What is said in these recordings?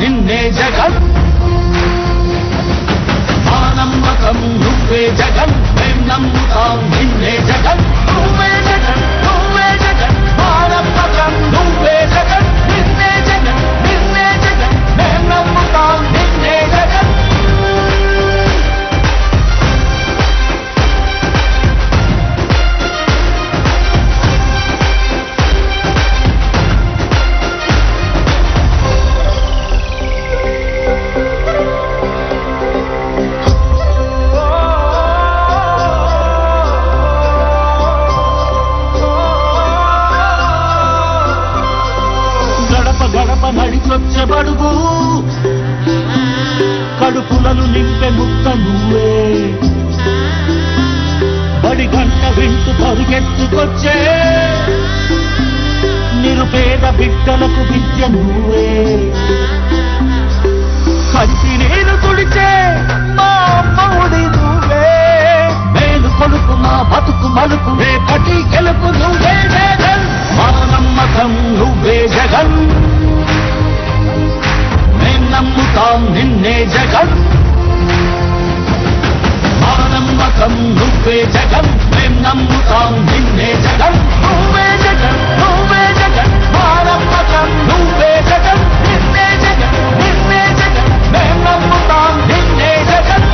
నిన్నే జగన్ మా నమ్మకం నువ్వే జగన్ మేం నమ్ముతాం నిన్నే జగన్ నువ్వే జగన్ నువ్వే జగన్ మా నమ్మకం నువ్వే జగన్ నిన్నే జగన్ నిన్నే జగన్ మేం నమ్ముతాం నిన్నే జగన్ నడిచొచ్చే బడుగు కడుపులను నింపే ముక్క నువ్వే బడి గంట వింటూ పరిగెత్తుకొచ్చే నిరుపేద బిడ్డలకు విద్య నువ్వే కంటి నీరు తుడిచే మా అమ్మఒడి నువ్వే మేలు కొడుకు మా బతుకు మలుపు రేపటి గెలుపు నువ్వే జగన్ మా నమ్మకం నువ్వే జగన్ నమ్ముతాం నిన్నే జగన్ మా నమ్మకం నువ్వే జగన్ మేం నమ్ముతాం నిన్నే జగన్ నువ్వే జగన్ నువ్వే జగన్ మా నమ్మకం నువ్వే జగన్ నిన్నే జగన్ నిన్నే జగన్ మేం నమ్ముతాం నిన్నే జగన్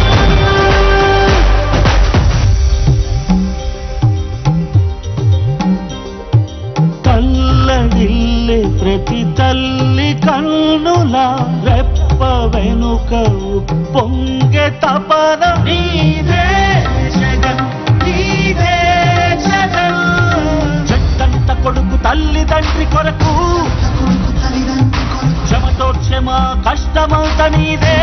తల్లడిల్లే ప్రతి తల్లి కన్నుల రెప్ప వెనుక పొంగే తపన నీదే జగన్ నీదే జగన్ చెట్టంత కొడుకు తల్లిదండ్రి కొరకు క్షమతో క్షమ కష్టమంత నీదే